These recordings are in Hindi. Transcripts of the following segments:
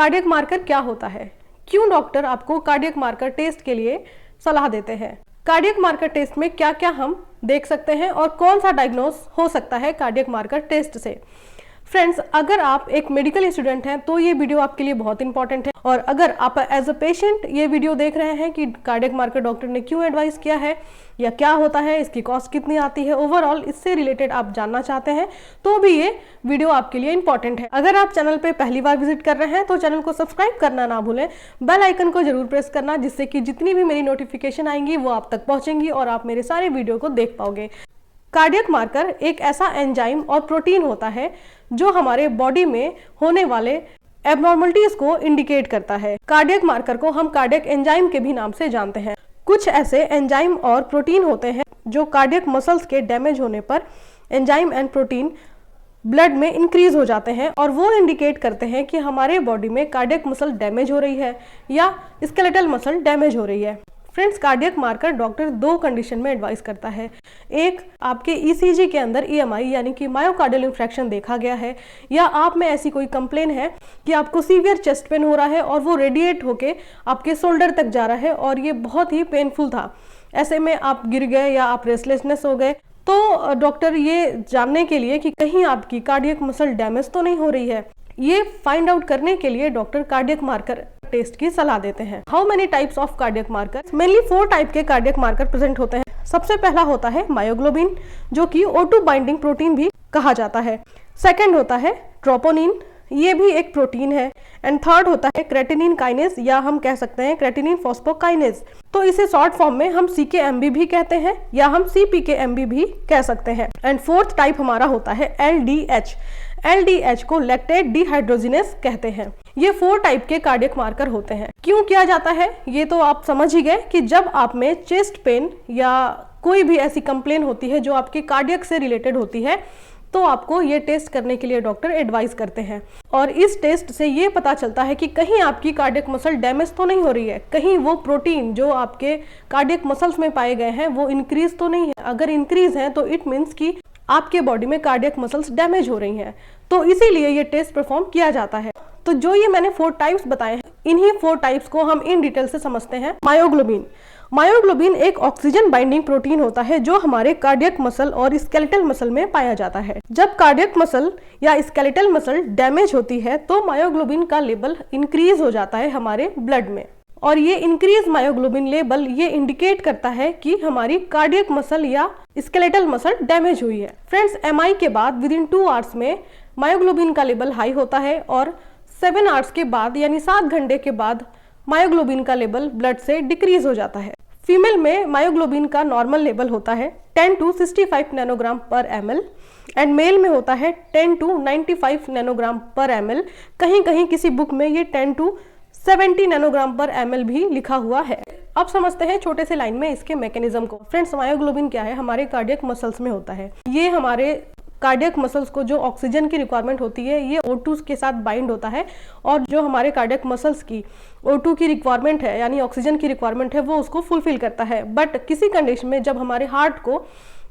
कार्डियक मार्कर क्या होता है, क्यों डॉक्टर आपको कार्डियक मार्कर टेस्ट के लिए सलाह देते हैं, कार्डियक मार्कर टेस्ट में क्या क्या हम देख सकते हैं और कौन सा डायग्नोस हो सकता है कार्डियक मार्कर टेस्ट से। फ्रेंड्स, अगर आप एक मेडिकल स्टूडेंट हैं तो ये वीडियो आपके लिए बहुत इंपॉर्टेंट है, और अगर आप एज अ पेशेंट ये वीडियो देख रहे हैं कि कार्डियक मार्कर डॉक्टर ने क्यों एडवाइस किया है या क्या होता है, इसकी कॉस्ट कितनी आती है, ओवरऑल इससे रिलेटेड आप जानना चाहते हैं तो भी ये वीडियो आपके लिए इंपॉर्टेंट है। अगर आप चैनल पे पहली बार विजिट कर रहे हैं तो चैनल को सब्सक्राइब करना ना भूलें, बेल आइकन को जरूर प्रेस करना, जिससे कि जितनी भी मेरी नोटिफिकेशन आएंगी वो आप तक पहुंचेंगी और आप मेरे सारे वीडियो को देख पाओगे। कार्डियक मार्कर एक ऐसा एंजाइम और प्रोटीन होता है जो हमारे बॉडी में होने वाले एबनॉर्मलिटीज को इंडिकेट करता है। कार्डियक मार्कर को हम कार्डियक एंजाइम के भी नाम से जानते हैं। कुछ ऐसे एंजाइम और प्रोटीन होते हैं जो कार्डियक मसल्स के डैमेज होने पर एंजाइम एंड प्रोटीन ब्लड में इंक्रीज हो जाते हैं और वो इंडिकेट करते हैं कि हमारे बॉडी में कार्डियक मसल डैमेज हो रही है या स्केलेटल मसल डैमेज हो रही है। फ्रेंड्स, कार्डियक मार्कर डॉक्टर दो कंडीशन में एडवाइस करता है। एक, आपके ईसीजी के अंदर ईएमआई यानी कि मायोकार्डियल इंफ्रैक्शन देखा गया है, या आप में ऐसी कोई कंप्लेन है कि आपको सीवियर चेस्ट पेन हो रहा है और वो रेडिएट होके आपके शोल्डर तक जा रहा है और ये बहुत ही पेनफुल था, ऐसे में आप गिर गए या आप रेस्टलेसनेस हो गए, तो डॉक्टर ये जानने के लिए कि कहीं आपकी कार्डियक मसल डैमेज तो नहीं हो रही है, ये फाइंड आउट करने के लिए डॉक्टर कार्डियक मार्कर टेस्ट की सलाह देते हैं। How many types of cardiac marker? Mainly 4 type के कार्डियक मार्कर प्रेजेंट होते हैं। सबसे पहला होता है मायोग्लोबिन, जो कि O2 बाइंडिंग प्रोटीन भी कहा जाता है। सेकंड होता है ट्रोपोनिन, ये भी एक प्रोटीन है। एंड थर्ड होता है क्रेटिनिन काइनेज, या हम कह सकते हैं क्रेटिनिन फॉस्फोकाइनेज, तो इसे शॉर्ट फॉर्म में हम CKMB भी कहते हैं या हम CPKMB भी कह सकते हैं। एंड फोर्थ टाइप हमारा होता है LDH। LDH को लैक्टेट डिहाइड्रोजिनेस कहते हैं। ये 4 टाइप के कार्डियक मार्कर होते हैं। क्यों किया जाता है ये तो आप समझ ही गए कि जब आप में चेस्ट पेन या कोई भी ऐसी कंप्लेन होती है जो आपके कार्डियक से रिलेटेड होती है तो आपको ये टेस्ट करने के लिए डॉक्टर एडवाइस करते हैं। और इस टेस्ट से ये पता चलता है कि कहीं आपकी कार्डियक मसल डैमेज तो नहीं हो रही है, कहीं वो प्रोटीन जो आपके कार्डियक मसल्स में पाए गए हैं वो इंक्रीज तो नहीं है। अगर इंक्रीज है तो इट मीन्स कि आपके बॉडी में कार्डियक मसल्स डैमेज हो रही हैं, तो इसीलिए ये टेस्ट परफॉर्म किया जाता है। तो जो ये मैंने 4 टाइप्स बताए हैं, इन्हीं 4 टाइप्स को हम इन डिटेल से समझते हैं। मायोग्लोबिन। मायोग्लोबिन एक ऑक्सीजन बाइंडिंग प्रोटीन होता है जो हमारे कार्डियक मसल और स्केलेटल मसल में पाया जाता है। जब कार्डियक मसल या स्केलेटल मसल डैमेज होती है तो मायोग्लोबिन का लेवल इंक्रीज हो जाता है हमारे ब्लड में, और ये इंक्रीज मायोग्लोबिन लेवल ये इंडिकेट करता है कि हमारी कार्डियक मसल या स्केलेटल मसल डैमेज हुई है। फ्रेंड्स, MI के बाद विद इन 2 आवर्स में मायोग्लोबिन का लेवल हाई होता है और 7 आवर्स के बाद यानी 7 घंटे के बाद मायोग्लोबिन का लेवल ब्लड से डिक्रीज हो जाता है। फीमेल में मायोग्लोबिन का नॉर्मल लेवल होता है 10 to 65 नैनोग्राम पर ml एंड मेल में होता है 10 to 95 नैनोग्राम पर ml। कहीं कहीं किसी बुक में ये 10 to 70 नैनोग्राम पर ml भी लिखा हुआ है। अब समझते हैं छोटे से लाइन में इसके मैकेनिज्म को। फ्रेंड्स, मायोग्लोबिन क्या है? हमारे कार्डियक मसल्स में होता है। ये हमारे कार्डियक मसल्स को जो ऑक्सीजन की रिक्वायरमेंट होती है ये O2 के साथ बाइंड होता है, और जो हमारे कार्डियक मसल्स की O2 की रिक्वायरमेंट है यानी ऑक्सीजन की रिक्वायरमेंट है वो उसको फुलफिल करता है। बट किसी कंडीशन में जब हमारे हार्ट को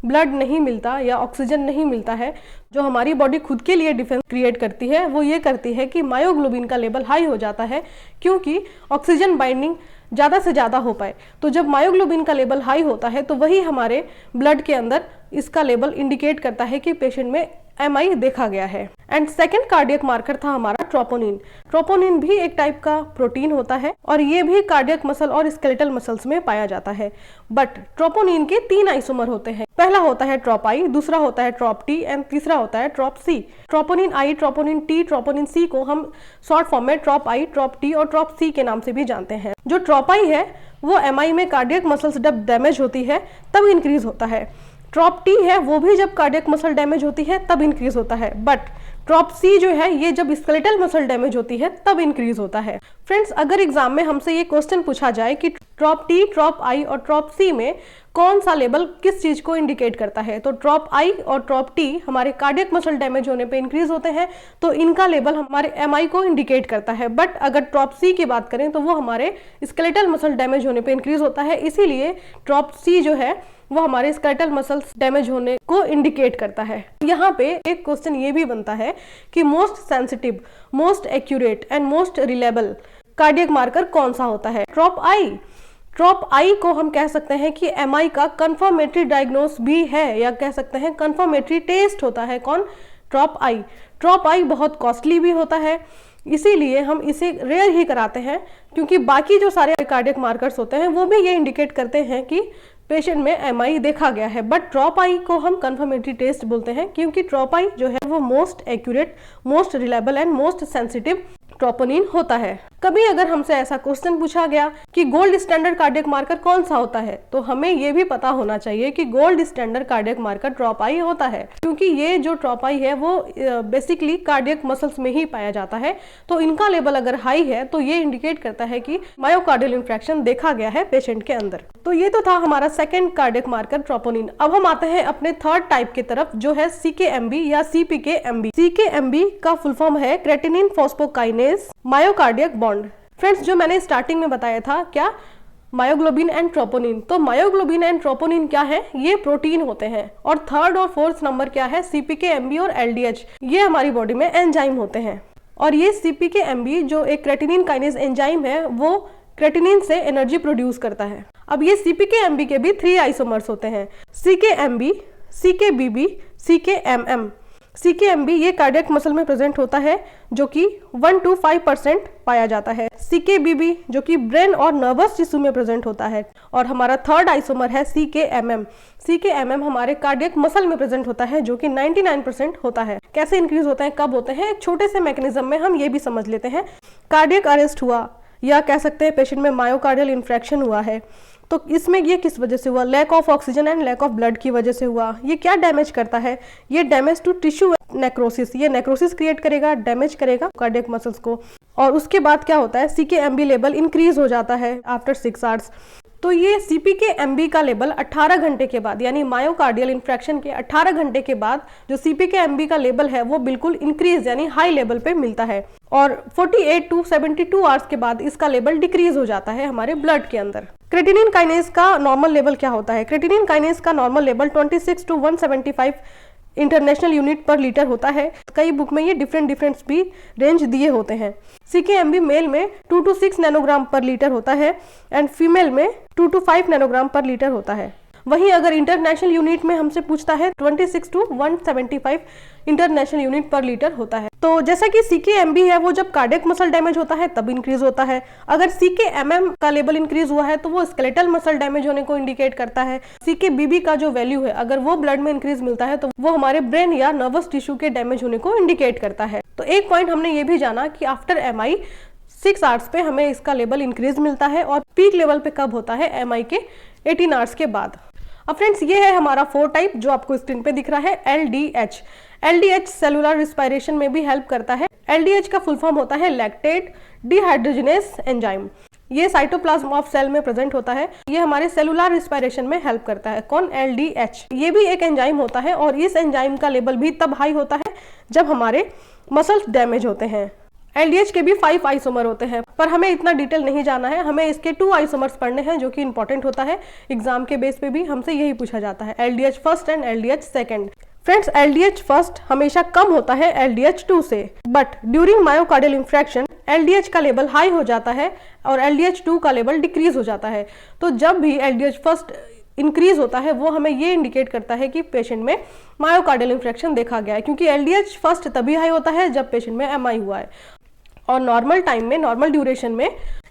ब्लड नहीं मिलता या ऑक्सीजन नहीं मिलता है, जो हमारी बॉडी खुद के लिए डिफेंस क्रिएट करती है वो ये करती है कि मायोग्लोबिन का लेवल हाई हो जाता है क्योंकि ऑक्सीजन बाइंडिंग ज़्यादा से ज़्यादा हो पाए। तो जब मायोग्लोबिन का लेवल हाई होता है तो वही हमारे ब्लड के अंदर इसका लेवल इंडिकेट करता है कि पेशेंट में MI देखा गया है। एंड सेकेंड कार्डियक मार्कर था हमारा ट्रोपोनिन। ट्रोपोनिन भी एक टाइप का प्रोटीन होता है और ये भी कार्डियक मसल और स्केलेटल मसल्स में पाया जाता है। बट ट्रोपोनिन के 3 आइसोमर होते हैं। पहला होता है ट्रॉप आई, दूसरा होता है ट्रॉप टी एंड तीसरा होता है trop C. Troponin I, troponin T, troponin C को हम शॉर्ट फॉर्म में ट्रॉप आई, ट्रॉप टी और ट्रॉप सी के नाम से भी जानते हैं। जो ट्रॉप आई है वो MI में कार्डियक मसल्स जब डैमेज होती है तब इंक्रीज होता है। ट्रॉप टी है वो भी जब कार्डियक मसल डैमेज होती है तब इंक्रीज होता है। बट ट्रॉप सी जो है ये जब स्केलेटल मसल डैमेज होती है तब इंक्रीज होता है। फ्रेंड्स, अगर एग्जाम में हमसे ये क्वेश्चन पूछा जाए कि ट्रॉप टी, ट्रॉप आई और ट्रॉप सी में कौन सा लेवल किस चीज को इंडिकेट करता है, तो ट्रॉप आई और ट्रॉप टी हमारे कार्डियक मसल डैमेज होने पे इंक्रीज होते हैं तो इनका लेवल हमारे MI को इंडिकेट करता है। बट अगर ट्रॉप सी की बात करें तो वो हमारे स्केलेटल मसल डैमेज होने पे इंक्रीज होता है, इसीलिए ट्रॉप सी जो है वो हमारे स्केलेटल मसल्स डैमेज होने को इंडिकेट करता है। यहाँ पे एक क्वेश्चन ये भी बनता है कि most sensitive, most accurate and most reliable cardiac marker कौन सा होता है? ट्रॉप आई को हम कह सकते हैं कि एमआई का कंफर्मेटरी डायग्नोस भी है, या कह सकते हैं कंफर्मेटरी टेस्ट होता है। कौन? ट्रॉप आई बहुत कॉस्टली भी होता है, इसीलिए हम इसे रेयर ही कराते हैं, क्योंकि बाकी जो सारे कार्डियक मार्कर्स होते हैं वो भी ये इंडिकेट करते हैं कि पेशेंट में एमआई देखा गया है। बट ट्रॉप आई को हम कंफर्मेटरी टेस्ट बोलते हैं, क्योंकि ट्रॉप आई जो है वो most accurate, most reliable and most sensitive troponin होता है। कभी अगर हमसे ऐसा क्वेश्चन पूछा गया कि गोल्ड स्टैंडर्ड कार्डियक मार्कर कौन सा होता है, तो हमें ये भी पता होना चाहिए कि गोल्ड स्टैंडर्ड कार्डियक मार्कर ट्रॉप आई होता है, क्योंकि ये जो ट्रॉप आई है वो बेसिकली कार्डियक मसल्स में ही पाया जाता है। तो इनका लेवल अगर हाई है तो ये इंडिकेट करता है कि मायोकार्डियल इंफ्रैक्शन देखा गया है पेशेंट के अंदर। तो ये तो था हमारा सेकेंड कार्डियक मार्कर ट्रोपोनिन। अब हम आते हैं अपने थर्ड टाइप की तरफ, जो है CKMB या CPKMB। CKMB का फुल फॉर्म है क्रेटिनिन फॉस्फोकाइनेज मायोकार्डियक बॉन्ड। फ्रेंड्स, जो मैंने स्टार्टिंग में बताया था, क्या? Myoglobin and troponin. तो मायोग्लोबिन एंड ट्रोपोनिन क्या है? ये प्रोटीन होते हैं। और थर्ड और फोर्थ नंबर क्या है? CPKMB और LDH। ये हमारी बॉडी में एंजाइम होते हैं। और ये CPKMB जो एक क्रेटिनिन काइनेज एंजाइम है, वो क्रेटिनिन से एनर्जी प्रोड्यूस करता है। अब ये CPKMB के भी 3 आइसोमर्स होते हैं, CKMB, CKBB, CKMM। CKMB ये कार्डियक मसल में प्रेजेंट होता है, जो कि 1 to 5% पाया जाता है। CKBB जो कि ब्रेन और नर्वस टिश्यू में प्रेजेंट होता है। और हमारा थर्ड आइसोमर है CKMM। CKMM हमारे कार्डियक मसल में प्रेजेंट होता है, जो कि 99% होता है। कैसे इंक्रीज होते हैं, कब होते हैं? एक छोटे से मैकेनिज्म में हम ये भी समझ लेते हैं। कार्डियक अरेस्ट हुआ, या कह सकते हैं पेशेंट में मायोकार्डियल इंफ्रैक्शन हुआ है, तो इसमें ये किस वजह से हुआ? Lack of oxygen and lack of blood की वजह से हुआ। ये क्या डैमेज करता है? ये डैमेज टू टिश्यू नेक्रोसिस, ये नेक्रोसिस क्रिएट करेगा, डैमेज करेगा कार्डियक मसल्स को। और उसके बाद क्या होता है? CKMB लेवल इंक्रीज हो जाता है आफ्टर 6 आवर्स। तो ये CPKMB का लेवल 18 घंटे के बाद, यानी मायोकार्डियल इंफ्रैक्शन के 18 घंटे के बाद जो CPKMB का लेवल है वो बिल्कुल इंक्रीज यानी हाई लेवल पे मिलता है। और 48 to 72 आवर्स के बाद इसका लेवल डिक्रीज हो जाता है हमारे ब्लड के अंदर। क्रेटिनिन काइनेज का नॉर्मल लेवल क्या होता है? क्रेटिनिन काइनेज का normal level 26 to 175 international unit पर लीटर होता है। कई बुक में ये डिफरेंट भी रेंज दिए होते हैं। CKMB मेल में 2 to 6 नैनोग्राम पर लीटर होता है एंड फीमेल में 2 to 5 नैनोग्राम पर लीटर होता है। वहीं अगर इंटरनेशनल यूनिट में हमसे पूछता है 26 to 175 इंटरनेशनल यूनिट पर लीटर होता है। तो जैसा कि CKMB है वो जब कार्डियक मसल डैमेज होता है तब इंक्रीज होता है। अगर CKMM का लेवल इंक्रीज हुआ है तो वो स्केलेटल मसल डैमेज होने को इंडिकेट करता है। CKBB का जो वैल्यू है अगर वो ब्लड में इंक्रीज मिलता है तो वो हमारे ब्रेन या नर्वस टिश्यू के डैमेज होने को इंडिकेट करता है। तो एक पॉइंट हमने ये भी जाना कि आफ्टर MI 6 आवर्स पे हमें इसका लेवल इंक्रीज मिलता है, और पीक लेवल पे कब होता है? MI के 18 आवर्स के बाद। अब फ्रेंड्स, ये है हमारा 4 टाइप जो आपको स्क्रीन पे दिख रहा है, LDH। LDH सेलुलर रिस्पायरेशन में भी हेल्प करता है। LDH का फुल फॉर्म होता है लैक्टेट डिहाइड्रोजनेस एंजाइम। ये साइटोप्लाज्म ऑफ सेल में प्रेजेंट होता है। ये हमारे सेलुलर रिस्पायरेशन में हेल्प करता है। कौन? LDH। ये भी एक एंजाइम होता है, और इस एंजाइम का लेवल भी तब हाई होता है जब हमारे मसल्स डैमेज होते हैं। LDH के भी 5 आइसोमर होते हैं, पर हमें इतना डिटेल नहीं जाना है। हमें इसके 2 आइसोमर्स पढ़ने हैं, जो कि इंपॉर्टेंट होता है। एग्जाम के बेस पे भी हमसे यही पूछा जाता है, LDH first and LDH second. Friends, LDH first हमेशा कम होता है LDH 2 से, but during myocardial infraction LDH का लेवल हाई हो जाता है और LDH 2 का लेवल डिक्रीज हो जाता है। तो जब भी LDH फर्स्ट इंक्रीज होता है वो हमें ये इंडिकेट करता है कि पेशेंट में मायोकार्डियल इंफ्रैक्शन देखा गया है, क्योंकि LDH फर्स्ट तभी हाई होता है जब पेशेंट में MI हुआ है। और नॉर्मल टाइम में, नॉर्मल ड्यूरेशन में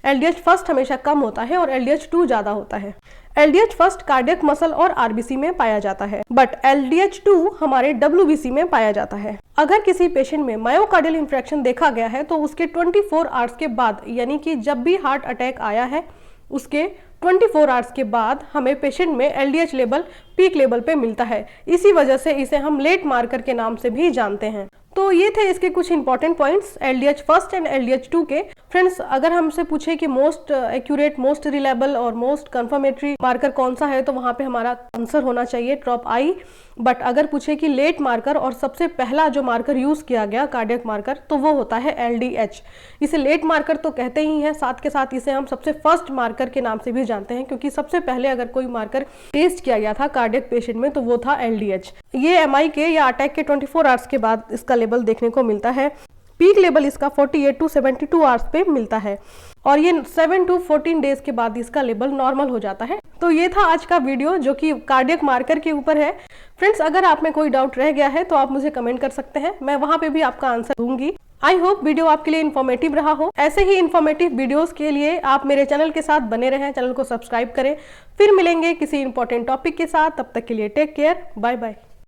LDH फर्स्ट हमेशा कम होता है और LDH 2 ज्यादा होता है। LDH फर्स्ट कार्डियक मसल और RBC में पाया जाता है, बट LDH 2 हमारे WBC में पाया जाता है। अगर किसी पेशेंट में मायोकार्डियल इंफ्रैक्शन देखा गया है तो उसके 24 आवर्स के बाद, यानी कि जब भी हार्ट अटैक आया है उसके 24 आवर्स के बाद हमें पेशेंट में LDH लेवल पीक लेवल पे मिलता है। इसी वजह से इसे हम लेट मार्कर के नाम से भी जानते हैं। तो ये थे इसके कुछ important points LDH first and LDH 2 के। फ्रेंड्स, अगर हमसे पूछे कि मोस्ट एक्यूरेट, मोस्ट रिलायबल और मोस्ट कंफर्मेटरी मार्कर कौन सा है, तो वहां पे हमारा आंसर होना चाहिए ट्रॉप आई। बट अगर पूछे कि लेट मार्कर और सबसे पहला जो मार्कर यूज किया गया कार्डियक मार्कर, तो वो होता है LDH। इसे लेट मार्कर तो कहते ही हैं, साथ के साथ इसे हम सबसे फर्स्ट मार्कर के नाम से भी जानते हैं, क्योंकि सबसे पहले अगर कोई मार्कर टेस्ट किया गया था कार्डियक पेशेंट में तो वो था LDH। ये MI के या अटैक के 24 आवर्स के बाद इसका लेवल देखने को मिलता है। पीक लेवल इसका 48 टू 72 आवर्स पे मिलता है और ये 7 टू 14 डेज के बाद इसका लेवल नॉर्मल हो जाता है। तो ये था आज का वीडियो जो कि कार्डियक मार्कर के ऊपर है। फ्रेंड्स, अगर आप में कोई डाउट रह गया है तो आप मुझे कमेंट कर सकते हैं, मैं वहां पे भी आपका आंसर दूंगी। आई होप वीडियो आपके लिए इन्फॉर्मेटिव रहा हो। ऐसे ही इन्फॉर्मेटिव वीडियोस के लिए आप मेरे चैनल के साथ बने रहें, चैनल को सब्सक्राइब करें। फिर मिलेंगे किसी इंपॉर्टेंट टॉपिक के साथ, तब तक के लिए टेक केयर, बाय बाय।